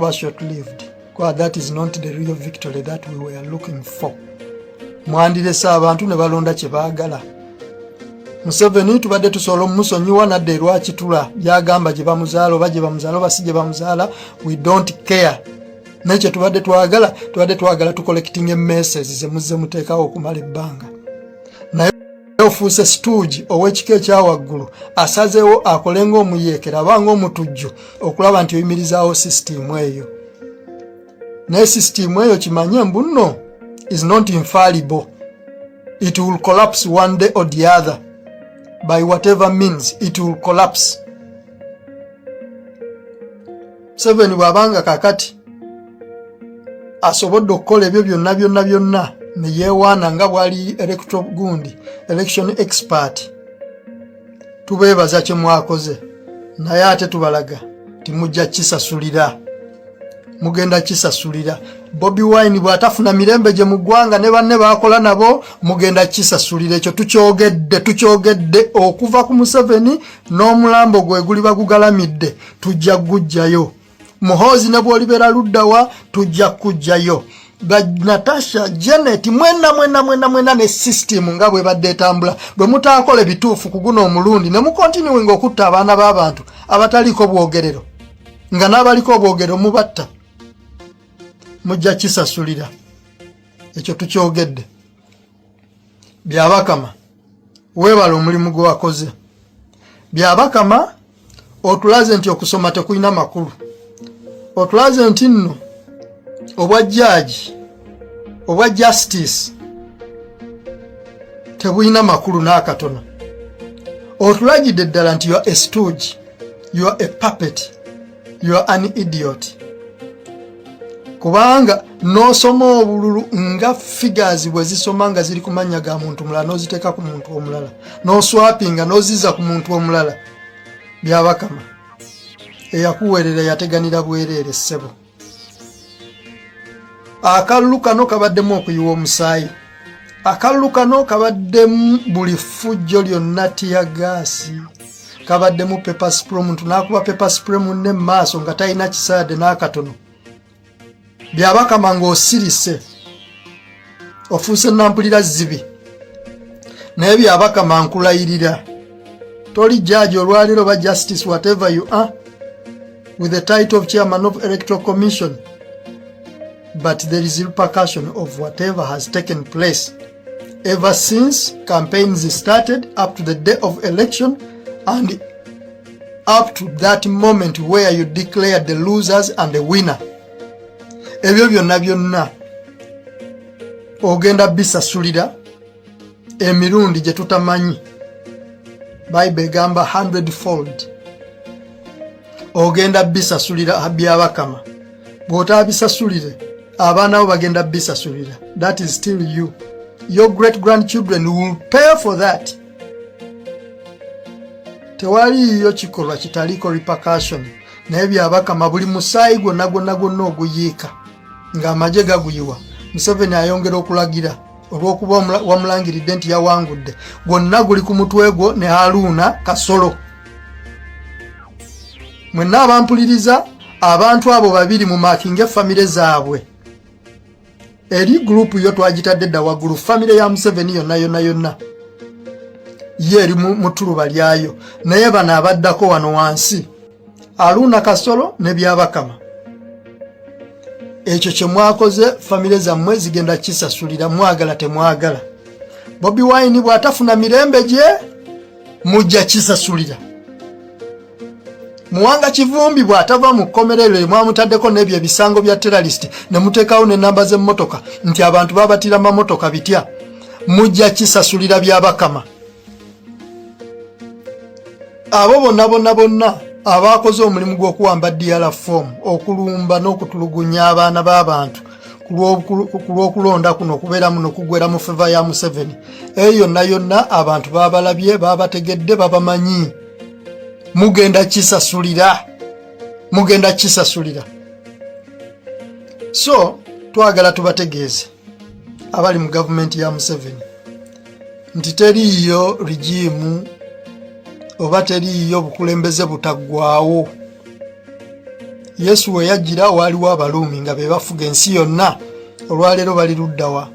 kuba short-lived. Because that is not the real victory that we were looking for. Mwandirese abantu ne balonda kye baagala. Museveni tubadde tusobola omusonyiwa nadde lwakitula byagamba gye bamuzaala oba gye bamuzaala oba si gye bamuzaala, we don't care. Nekyo tubadde twagala tucollecting emessages ze muzze muteekawo okumala ebbanga. Naye ofuuse stooge ow'ekika ekyawaggulu asazeewo akolenga omuyeekera abanga omutujju okulaba nti oyimirizaawo sisitimu eyo. Naye sisitimu eyo kimanye mbu nno is not infallible. It will collapse one day or the other. By whatever means, it will collapse. Museveni bw'abanga kakati asobodde okukola ebyo byonna ne yeewaana nga bw'ali election expert, tubeebaza kye mwakoze, naye ate tubalaga timujja kisasulira. Mugenda kisasulira. Bobi Wine bw'atafuna mirembe gye mu ggwanga ne banne baakola nabo mugenda kisasulira. Ekyo tukyogedde okuva ku Museveni n'omulambo gwe guli bagugalamidde tujja gujjayo. Muhoozi ne bw'olibera luddawa tujja kujjayo. Natasha Janet mwena ne system nga bwe badde etambula bwe mutaakola ebituufu ku guno omulundi ne mukontinuing okutta abaana b'abantu abataliko bwogerero nga n'abaliko obwogerero mubatta, mujja kisasulira. Ekyo tukyogedde. Byabakama weebala omulimu gwe wakoze. Byabakama otulaze nti okusoma tekulina makulu. Otulaze nti nno obwa judge obwa justice tebulina makulu n'akatono. Otulagidde ddala nti you are a stooge, you are a puppet, you are an idiot. Kubanga n'osoma obululu nga figures bwe zisoma nga ziri ku mannya ga muntu mulala n'oziteeka ku muntu omulala, n'oswapinga n'oziza ku muntu omulala. Byabakama eyakuweerera yateganira bwereere ssebo. Akalulu kano kabaddemu okuyiwa omusaayi. Akalulu kano kabaddemu buli ffujjo lyonna tiyagaasi. Kabaddemu pepper spray, omuntu n'akuba pepper spray munne mu maaso nga talina kisaade n'akatono. Byabakama ng'osirise ofuuse nampulira zibi. Naye byabakama nkulayirira toli judge olwaliro oba justice whatever you are with the title of chairman of electoral commission, but there is repercussion of whatever has taken place ever since campaigns started up to the day of election and up to that moment where you declared the losers and the winner. Ebyo byonna ogenda bisasulira emirundi gye tutamanyi. Bible egamba 100-fold. Ogenda bisasulira byabakama. Bw'otaabisasulire abaana bo bagenda bisasulira. That is still you. Your great grandchildren will pay for that. Tewaliyo kikolwa kitaliko repercussion. Naye byabakama buli musaayi gwonna oguyiika nga amagye gaguyiwa. Museveni ayongera okulagira olw'okuba wamulangiridde nti yawangudde. Gwonna guli ku mutwe gwo ne Haruna Kasolo. Mwenna abampuliriza abantu abo babiri mu makinge famire zaabwe. Eri group yo twagitadde dda waggulu famire ya Museveni yonna. Ye eri mu tuluba lyayo. Naye bano abaddako wano wansi Haruna Kasolo ne byabakama. Ekyo kye mwakoze famire zammwe zigenda kisasulira, mwagala temwagala. Bobi Wine bw'atafuna mirembe gye mujja kisasulira. Muwanga Kivumbi bw'atava mu kkomerero mwamutaddeko n'ebyo ebisango bya terrorist ne muteekawo n'ennamba z'emmotoka nti abantu babatira mamotoka bitya, mujja kisasulira byabakama. Abo bonna abaakoze omulimu gw'okuwamba DRA form, okulumba n'okutulugunya abaana b'abantu ku lw'okulonda kuno okubeera muno okugwera mu feva ya Museveni. Eyo yonna abantu baabalabye, baabategedde, babamanyi. Mugenda kisasulira. So twagala tubategeeze abali mu gavumenti ya Museveni nti teriiyo regime oba teriiyo bukulembeze butaggwaawo. Yesu we yajjira waliwo Abaruumi nga be bafuga ensi yonna. Olwaleero bali luddawa?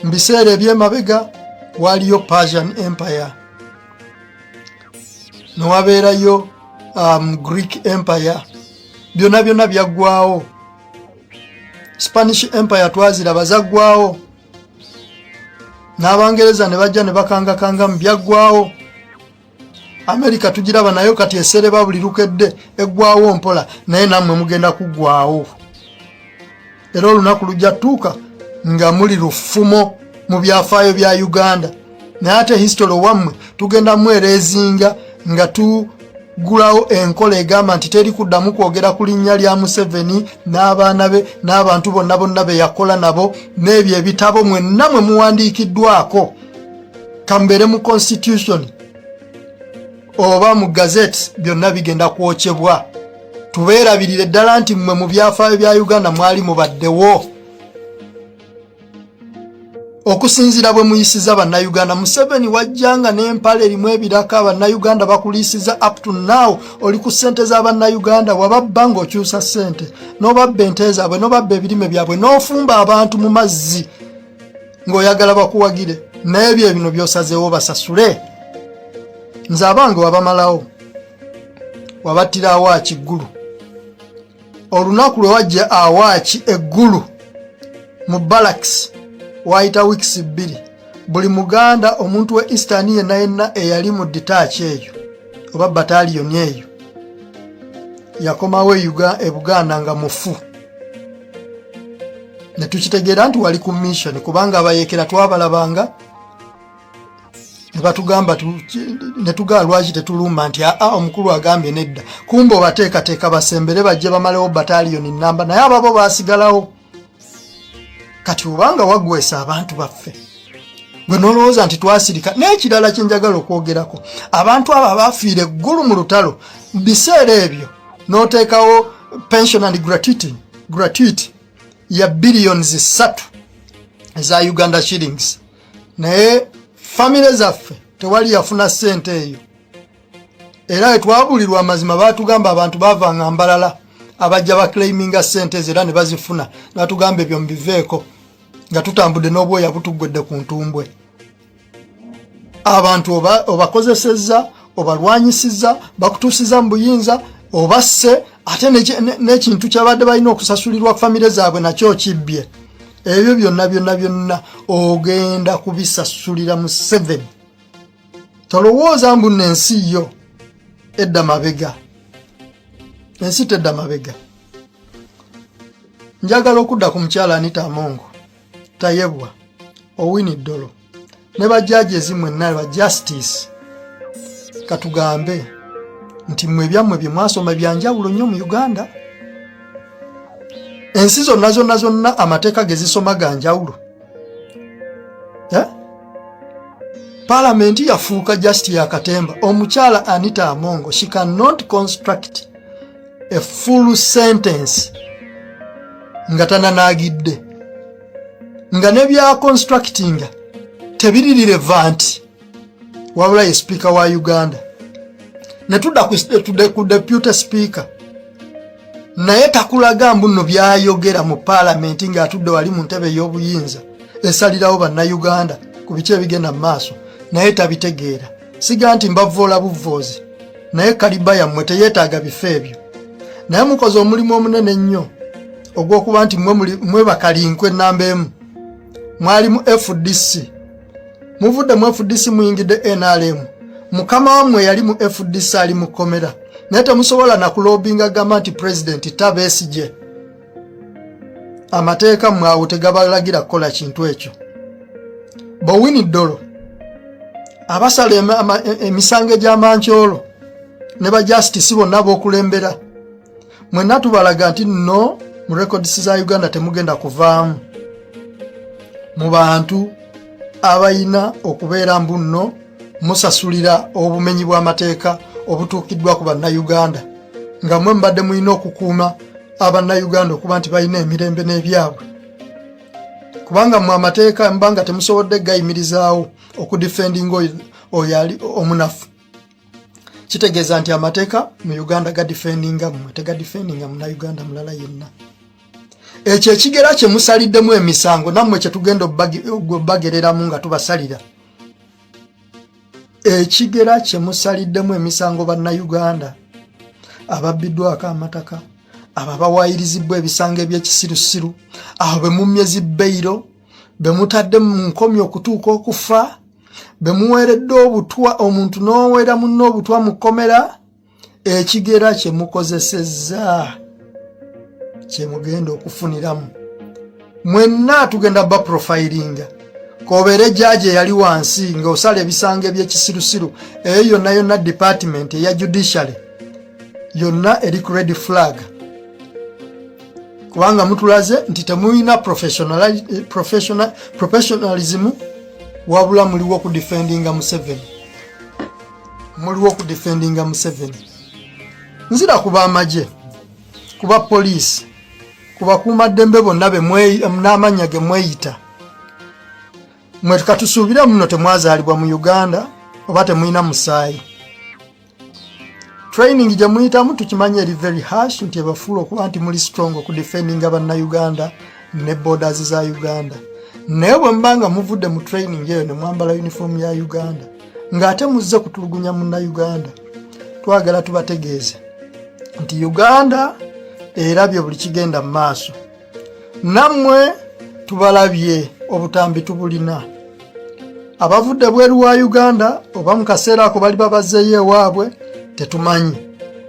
Mu biseera eby'emabega waliyo Persian Empire, newabeerayo Greek Empire, byonna byonna byaggwawo. Spanish Empire twaziraba zaggwawo, n'Abangereza ne bajja ne bakangakanga mu byaggwawo. America tugiraba nayo kati esereba buli lukedde eggwawo mpola, naye nammwe mugenda kuggwawo. Era olunaku lujja tuuka nga muli lufumo mu byafaayo bya Uganda, naye ate history wammwe tugenda mwerezinga nga tugulawo enkola egamba nti teri kuddamu kwogera ku linnya lya Museveni n'abaana be n'abantu bonna bonna be yakola nabo, n'ebyo ebitabo mwenna mwe muwandiikiddwako kambeere mu constitution oba mu gazette, byonna bigenda kwokyebwa. Tubeerabirire ddala nti mmwe mu byafaayo bya Uganda mwali mubaddewo. Okusinziira bwe muyisiza bannayuganda, Museveni wajjanga n'empale erimu ebiraka bannayuganda bakuliisiza up to now. Oli ku ssente z'abannayuganda, wababba ng'okyusa ssente, n'obabba ente zaabwe, n'obabba ebirime byabwe, n'ofumba abantu mu mazzi ng'oyagala bakuwagire, n'ebyo bino by'osazeewo basasule. Nze abange wabamalawo, wabattira Awaaki eggulu. Olunaku lwe wajja Awaaki eggulu mu barracks wayita weeks 2, buli Muganda omuntu we Eastern yenna eyali mu detach eyo oba battalion eyo yakomawo e Buganda nga mufu. Ne tukitegeera nti wali ku mission, kubanga abayeekera twabalabanga ne batugamba ne tugaa lwaki tetulumba nti omukulu agambye nedda. Kumbe obateekateeka basembere bajje bamalewo battalion namba, naye ababo baasigalawo. Kati obanga wagwesa abantu baffe, gwe nolowooza nti twasirika. N'ekirala kye njagala okwogerako, abantu abo abaafiira eggulu mu lutalo, mu biseera ebyo n'oteekawo pension and gratuity ya billions 3 eza Uganda shillings, naye famile zaffe tewali yafuna ssente eyo. Era etwabulirwa amazima baatugamba abantu baavanga mbalala abajja baclaiminga ssente ezo era ne bazifuna, batugamba ebyo mubiveeko nga tutambudde n'obwoya butugwedde ku ntumbwe. Abantu obakozesezza, obalwanyisizza, bakutuusiza mu buyinza, obasse, ate n'ekintu kyabadde balina okusasulirwa famire zaabwe nakyo kibbye. Ebyo byonna ogenda kubisasulira mu 7. Tolowooza mbu n'ensi yo edda mabega. Ensi tedda mabega. Njagala okudda ku mukyala Anita Amongo, Tayebwa, Owini Dollo ne bajjaji ezimwe ba justice. Katugambe nti mmwe byammwe bye mwasoma byanjawulo nnyo mu Uganda. Ensi zonna amateeka ge zisoma ga njawulo. Parliament yafuuka just ya katemba. Omukyala Anita Amongo, she cannot construct a full sentence nga tananaagidde, nga ne bya constructing tebiri relevant, wabula ye speaker wa Uganda. Ne tudda ku deputy speaker, naye takulaga mbu nno byayogera mu parliament nga atudde wali mu ntebe y'obuyinza esalirawo bannayuganda ku biki ebigenda mu maaso, naye tabitegeera. Siga nti mbavoola buvoozi, naye kaliba yammwe teyeetaaga bifo ebyo. Naye mukoze omulimu omunene nnyo ogw'okuba nti mwe bakalinkwe ennamba emu. Mwali mu FDC, muvudde mu FDC muyingidde NRM. Mukama wammwe yali mu FDC ali mu kkomera, naye temusobola na kulobinga gamba nti president tabeesigye. Amateeka mwawo tegabalagira kukola kintu ekyo. Owini Dollo abasala emisango egy'amankyolo ne ba justice bonna b'okulembera, mwenna tubalaga nti no mu records za Uganda temugenda kuvaamu mu bantu abayina okubeera mbu nno musasulira obumenyi bw'amateeka obutuukiddwa ku bannayuganda, nga mwe mbadde mulina okukuuma abannayuganda okuba nti balina emirembe n'ebyabwe, kubanga mu amateeka mbanga temusobodde gayimirizaawo okudifendinga oyo ali omunafu. kitegeeza nti amateeka mu Uganda gadifendinga mmwe tegadifendinga munnayuganda mulala yenna. Ekyo ekigera kye musaliddemu emisango nammwe kye tugenda obbagereramu nga tubasalira. Ekigera kye musaliddemu emisango bannayuganda ababbiddwako amataka, abo abawayirizibwa ebisango eby'ekisirusiru, abo be mumye zibbeiro, be mutadde mu nkomyi okutuuka okufa, be muweeredde obutwa omuntu n'oweera munno obutwa mu kkomera. Ekigera kye mukozesezza kye mugenda okufuniramu. Mwenna tugenda ba profilinga. Kobeere judge yali wansi ng'osala ebisango eby'ekisirusiru, eyo yonna yonna department eya judiciary yonna eri ku red flag. Kubanga mutulaze nti temuyina professionalism, wabula muliwo ku defendinga Museveni. Muliwo ku defendinga Museveni. Nzira kuba amagye, kuba police, kuba kuumaddembe bonna n'amanya ge mweyita. Mwe katusuubira muno temwazaalibwa mu Uganda oba temuyina musaayi. Training gye muyitamu tukimanye eri very harsh nti ebafuula okuba nti muli strong okudefendinga bannayuganda ne borders za Uganda. Naye bwe mbanga muvudde mu training eyo ne mwambala uniform ya Uganda ng'ate muzze kutulugunya munnayuganda, twagala tubategeeze nti Uganda erabye buli kigenda mu maaso. Nammwe tubalabye obutambi tubulina. Abavudde bweru wa Uganda oba mu kaseera ako bali babazzeeyo ewaabwe tetumanyi,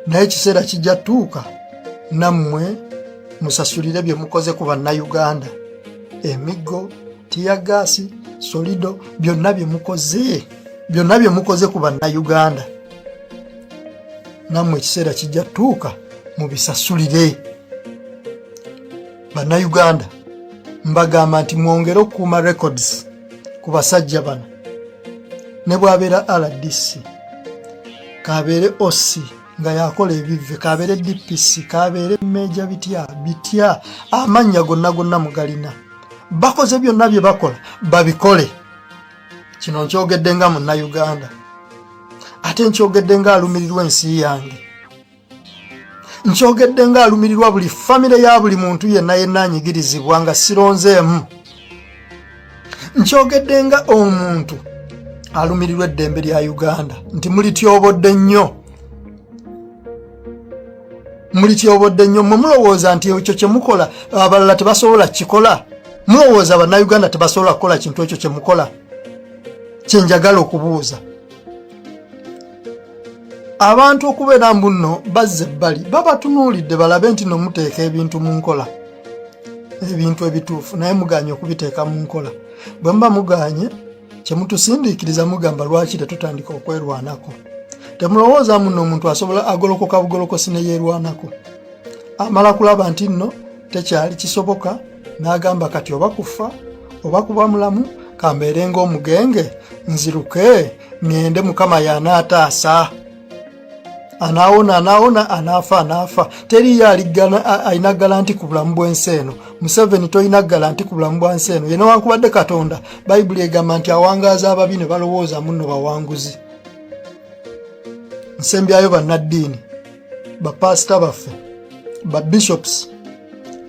naye ekiseera kijja tuuka nammwe musasulire bye mukoze ku bannayuganda. Emiggo, tiyagaasi, solido, byonna bye mukoze ku bannayuganda. Nammwe ekiseera kijja tuuka mubisasulire. Bannayuganda mbagamba nti mwongere okukuuma records ku basajja bano. Ne bwabeera RDC, kabeere OC nga yakola ebivve, kabeere DPC, kabeere Meja bitya amannya gonna mugalina. Bakoze byonna bye bakola babikole. Kino nkyogedde nga munnayuganda, ate nkyogedde nga alumirirwa ensi yange, nkyogedde nga alumirirwa buli famire ya buli muntu yenna anyigirizibwa nga sironzeemu, nkyogedde nga omuntu alumirirwa eddembe lya Uganda nti mulityobodde nnyo. Mwe mulowooza nti ekyo kye mukola abalala tebasobola kikola. Mulowooza bannayuganda tebasobola kukola kintu ekyo kye mukola. Kye njagala okubuuza abantu okubeera mbuno bazze ebbali babatunuulidde balabe nti nomuteeka ebintu mu nkola, ebintu ebituufu, naye muganye okubiteeka mu nkola. Bwe mba muganye kye mutusindiikiriza mugamba lwaki tetutandika okwerwanako. Temulowooza muno omuntu asobola agolokoka bugolokosi ne yeerwanako. Amala kulaba nti nno tekyali kisoboka n'agamba kati oba kufa oba kuba mulamu kambeere ng'omugenge nziruke ngende Mukama y'anaataasa. Anaawona anaafa. Teri alina galanti ku bulamu bw'ensi eno. Museveni toyina galanti ku bulamu bw'ensi eno. Yena wankubadde Katonda, Bayibuli egamba nti awangaaza ababi ne balowooza muno bawanguzi. Nsembyayo bannaddiini, bapasita baffe, babishops,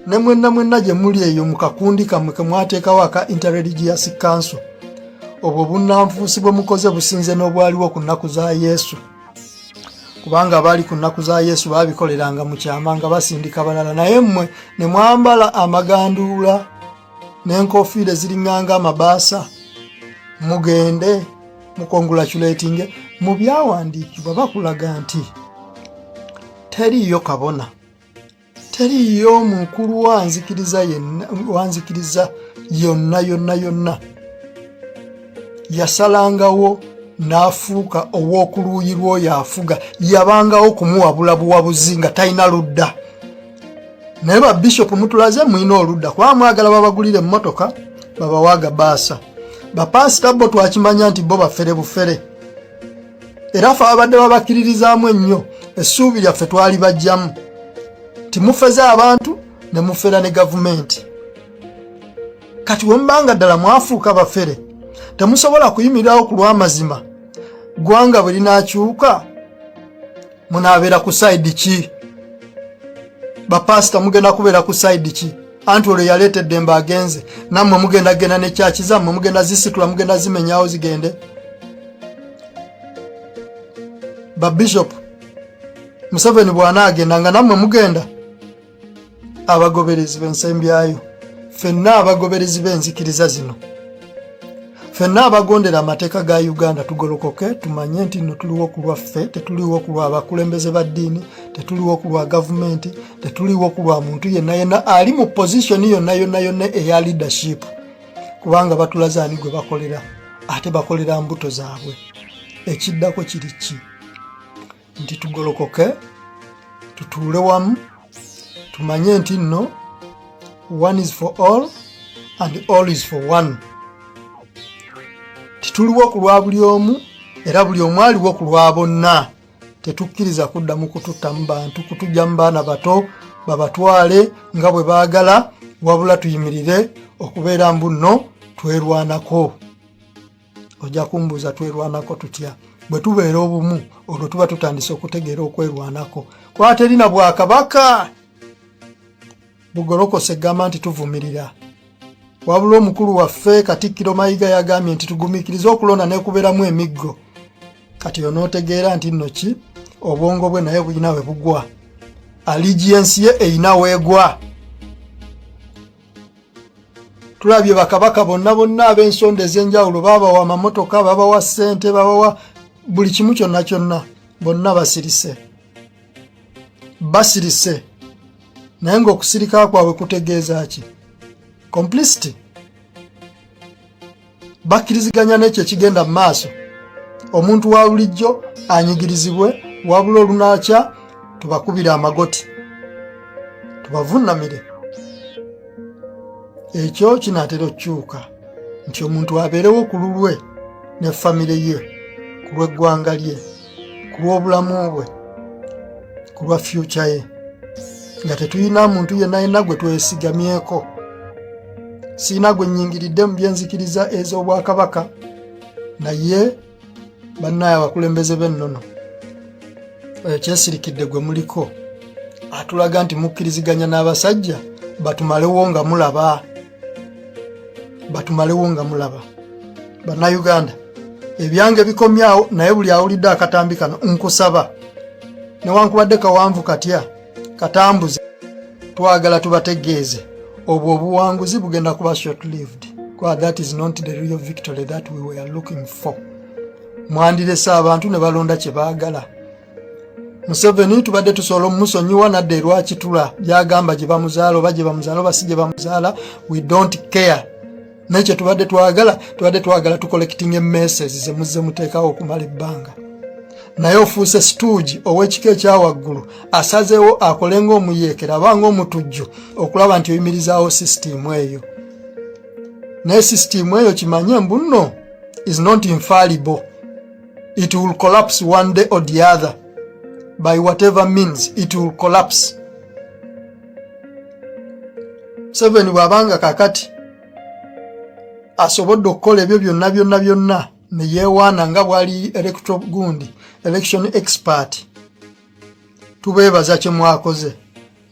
ne mwenna gye muli eyo mu kakundi kammwe ke mwateekawo aka Interreligious Council. Obwo bunnanfuusi bwe mukoze businze n'obwaliwo ku nnaku za Yesu. Kubanga abaali ku nnaku za Yesu baabikoleranga mu kyama nga basindika balala, naye mmwe ne mwambala amaganduula n'enkofiira eziriŋŋanga amabaasa mugende mukongulakyulatinge. Mu byawandiikibwa bakulaga nti teriiyo kabona, teriiyo mukulu wanzikiriza yonna yasalangawo n'afuuka ow'okuluuyi lw'oyo afuga, yabangawo kumuwabula buwabuzi nga talina ludda. Naye babishopu mutulaze mulina oludda, kuba mwagala babagulire emmotoka babawaaga baasa. Bapasita bo twakimanya nti bo bafere bufere, era ffe abadde babakiririzaamu ennyo essuubi lyaffe twali bajjamu timufeze abantu ne mufera ne gavumenti. Kati wembanga ddala mwafuuka bafere temusobola kuyimirirawo ku lw'amazima. Gwanga bwe linaakyuka Munabeera ku side ki? Bapasita mugenda kubeera ku side ki? Anti olwo yaleetedde emba agenze. Nammwe mugenda genda ne kyaki zammwe mugenda zisitula mugenda zimenyawo zigende. Bishop Museveni bwana agenda nga nammwe mugenda. Abagoberezi b'ensembyayo. Ffenna abagoberezi b'enzikiriza zino. Ffenna abagondera amateeka ga Uganda tugolokoke tumanye nti no tuliwo ku lwaffe, tetuliwo ku lwa abakulembeze ba ddiini, tetuliwo ku lwa gavumenti, tetuliwo ku lwa muntu yenna ali mu position yonna eya leadership. Kubanga batulaza ani gwe bakolera, ate bakolera mbuto zaabwe. Ekiddako kiri ki? Nti tugolokoke, tutuule wamu, tumanye nti no one is for all and all is for one. Tituliwo ku lwa buli omu era buli omu aliwo ku lwa bonna. Tetukkiriza kuddamu kututta mu bantu, kutujja mu baana bato babatwale nga bwe baagala, wabula tuyimirire okubeera mbu nno twerwanako. Ojja kumbuuza twerwanako tutya? Bwe tubeera obumu olwo tuba tutandise okutegeera okwerwanako. Kuba terina bwakabaka bugolokose gamba nti tuvumirira. Wabula omukulu waffe Katikkiro Mayiga yagambye nti tugumiikirize okulonda n'ekubeeramu emiggo. Kati onootegeera nti nno ki? Obwongo bwe naye bulina we bugwa. Allegiance ye eyina weegwa. Tulabye bakabaka bonna ab'ensonda ez'enjawulo babawa amamotoka, babawa ssente, babawa buli kimu kyonna bonna basirise. Basirise. Naye ng'okusirika kwabwe kutegeeza ki? Complicity. Bakkiriziganya n'ekyo ekigenda mu maaso. Omuntu wa bulijjo anyigirizibwe, wabula olunaakya tubakubira amagoti, tubavunnamire. Ekyo kinaatera okukyuka nti omuntu abeerewo ku lulwe ne famire ye, ku lw'eggwanga lye, ku lw'obulamu bwe, ku lwa future ye, nga tetuyina muntu yenna gwe twesigamyeko. Siina gwe nnyingiridde mu byenzikiriza ez'obwakabaka, naye bannaye abakulembeze b'ennono ekyesirikidde gwe muliko atulaga nti mukkiriziganya n'abasajja batumalewo nga mulaba. Bannayuganda, ebyange bikomyawo, naye buli awulidde akatambi kano nkusaba newankubadde kawanvu katya katambuze, twagala tubategeeze obwo obuwanguzi bugenda kuba short lived. That is not the real victory that we were looking for. Mwandirese abantu ne balonda kye baagala. Museveni tubadde tusobola omumusonyiwa nadde lwakitula byagamba gye bamuzaala oba gye bamuzaala oba si gye bamuzaala, we don't care. Nekyo tubadde twagala tucollecting emessages ze muzze muteekawo okumala ebbanga. Naye ofuuse stooge ow'ekika ekyawaggulu asazeewo akole ng'omuyeekera aba ng'omutujju okulaba nti oyimirizaawo sisitimu eyo. Naye sisitimu eyo kimanye mbu nno is not infallible. It will collapse one day or the other. By whatever means, it will collapse. Museveni bw'abanga kakati asobodde okukola ebyo byonna ne yeewaana nga bw'ali electoral gundi, election expert, tubeebaza kye mwakoze,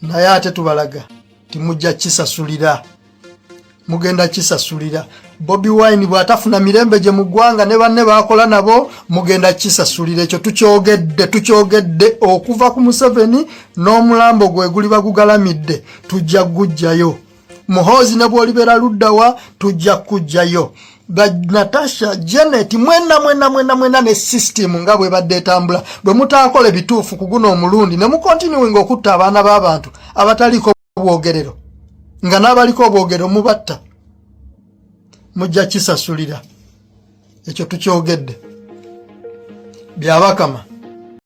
naye ate tubalaga timujja kisasulira. Mugenda kisasulira. Bobi Wine bw'atafuna mirembe gye mu ggwanga ne banne baakola nabo, mugenda kisasulira. Ekyo tukyogedde okuva ku Museveni n'omulambo gwe guli bagugalamidde, tujja gujjayo. Muhoozi ne bw'olibeera luddawa, tujja kujjayo. Natasha, Janet, mwena ne system nga bwe badde etambula. Bwe mutaakola bituufu ku guno omulundi ne mukontinuinga okutta abaana b'abantu abataliko bwogerero, nga n'abaliko obwogerero mubatta, mujja kisasulira. Ekyo tukyogedde. Byabakama.